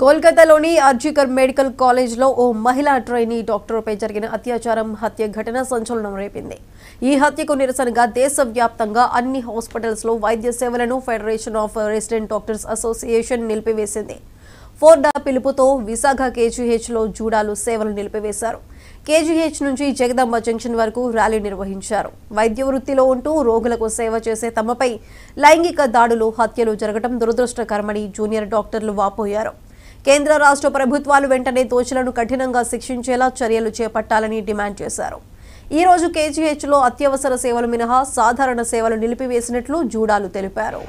కోల్కతాలోని ఆర్జికర్ మెడికల్ కాలేజ్లో ఓ మహిళా ట్రైనీ డాక్టర్పై జరిగిన అత్యాచారం హత్య ఘటన సంచలనం రేపింది. ఈ హత్యకు నిరసనగా దేశవ్యాప్తంగా అన్ని హాస్పిటల్స్లో వైద్య సేవలను federation of resident doctors association నిలిపివేసింది. ఫోర్డా పిలుపుతో విశాఖ కేజీహెచ్లో జూడాలు సేవలు నిలిపివేశారు. కేజీహెచ్ నుంచి జగదాంబ జంక్షన్ వరకు ర్యాలీ నిర్వహించారు. వైద్య వృత్తిలో ఉంటూ రోగులకు సేవ చేసే తమపై లైంగిక దాడులు, హత్యలు జరగడం దురదృష్టకరమని జూనియర్ డాక్టర్లు వాపోయారు. కేంద్ర రాష్ట్ర ప్రభుత్వాలు వెంటనే దోషులను కఠినంగా శిక్షించేలా చర్యలు చేపట్టాలని డిమాండ్ చేశారు. ఈ రోజు కేజీహెచ్లో అత్యవసర సేవలు మినహా సాధారణ సేవలు నిలిపివేసినట్లు జూడాలు తెలిపారు.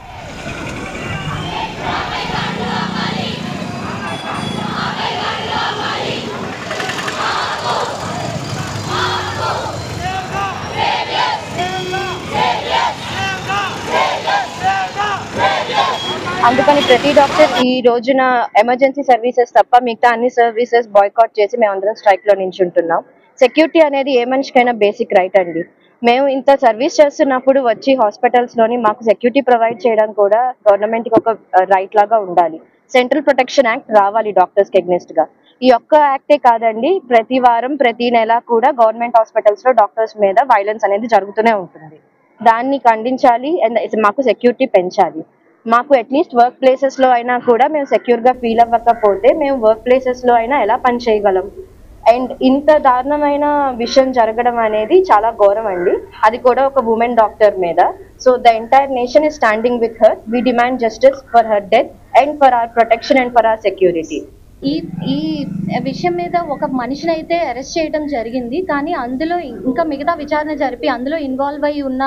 అందుకని ప్రతి డాక్టర్ ఈ రోజున ఎమర్జెన్సీ సర్వీసెస్ తప్ప మిగతా అన్ని సర్వీసెస్ బాయ్కాట్ చేసి మేమందరం స్ట్రైక్ లో నించుంటున్నాం. సెక్యూరిటీ అనేది ఏ మనిషికైనా బేసిక్ రైట్ అండి. మేము ఇంత సర్వీస్ చేస్తున్నప్పుడు వచ్చి హాస్పిటల్స్ లోని మాకు సెక్యూరిటీ ప్రొవైడ్ చేయడం కూడా గవర్నమెంట్ కి ఒక రైట్ లాగా ఉండాలి. సెంట్రల్ ప్రొటెక్షన్ యాక్ట్ రావాలి డాక్టర్స్ కి ఎగ్నెస్ట్ గా. ఈ ఒక్క యాక్టే కాదండి, ప్రతి వారం ప్రతి నెల కూడా గవర్నమెంట్ హాస్పిటల్స్ లో డాక్టర్స్ మీద వైలెన్స్ అనేది జరుగుతూనే ఉంటుంది. దాన్ని ఖండించాలి అండ్ మాకు సెక్యూరిటీ పెంచాలి. మాకు అట్లీస్ట్ వర్క్ ప్లేసెస్ లో అయినా కూడా మేము సెక్యూర్ గా ఫీల్ అవ్వకపోతే మేము వర్క్ ప్లేసెస్ లో అయినా ఎలా పని చేయగలం? అండ్ ఇంత దారుణమైన విషయం జరగడం అనేది చాలా ఘోరం అండి, అది కూడా ఒక ఉమెన్ డాక్టర్ మీద. So the entire nation is standing with her. We demand justice for her death and for our protection and for our security. ఈ విషయం మీద ఒక మనిషిని అయితే అరెస్ట్ చేయడం జరిగింది, కానీ అందులో ఇంకా మిగతా విచారణ జరిపి అందులో ఇన్వాల్వ్ అయి ఉన్న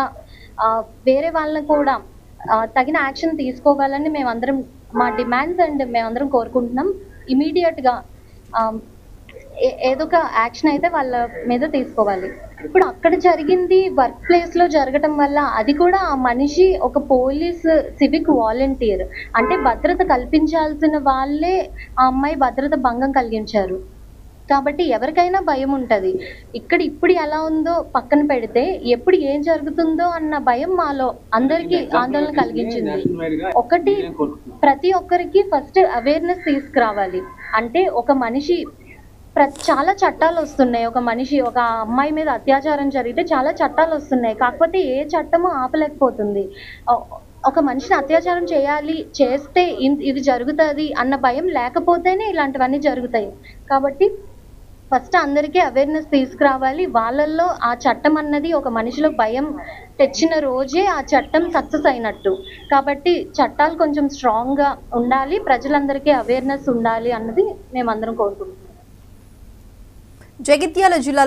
వేరే వాళ్ళని కూడా తగిన యాక్షన్ తీసుకోవాలని మేమందరం మా డిమాండ్స్ అండ్ మేమందరం కోరుకుంటున్నాం. ఇమీడియట్గా ఏదో ఒక యాక్షన్ అయితే వాళ్ళ మీద తీసుకోవాలి. ఇప్పుడు అక్కడ జరిగింది వర్క్ ప్లేస్లో జరగటం వల్ల అది కూడా ఆ మనిషి ఒక పోలీస్ సివిక్ వాలంటీర్, అంటే భద్రత కల్పించాల్సిన వాళ్ళే ఆ అమ్మాయి భద్రత భంగం కలిగించారు. కాబట్టి ఎవరికైనా భయం ఉంటుంది. ఇప్పుడు ఎలా ఉందో పక్కన పెడితే ఎప్పుడు ఏం జరుగుతుందో అన్న భయం మాలో అందరికీ ఆందోళన కలిగించింది. ఒకటి, ప్రతి ఒక్కరికి ఫస్ట్ అవేర్నెస్ తీసుకురావాలి. అంటే ఒక మనిషి చాలా చట్టాలు వస్తున్నాయి. ఒక అమ్మాయి మీద అత్యాచారం జరిగితే చాలా చట్టాలు వస్తున్నాయి, కాకపోతే ఏ చట్టము ఆపలేకపోతుంది. ఒక మనిషిని అత్యాచారం చేస్తే ఇది జరుగుతుంది అన్న భయం లేకపోతేనే ఇలాంటివన్నీ జరుగుతాయి. కాబట్టి ఫస్ట్ అందరికీ అవేర్నెస్ తీసుకురావాలి. వాళ్ళల్లో ఆ చట్టం అన్నది ఒక మనిషిలో భయం తెచ్చిన రోజే ఆ చట్టం సక్సెస్ అయినట్టు. కాబట్టి చట్టాలు కొంచెం స్ట్రాంగ్గా ఉండాలి, ప్రజలందరికీ అవేర్నెస్ ఉండాలి అన్నది మేమందరం కోరుకుంటున్నాం. జగిత్యాల జిల్లా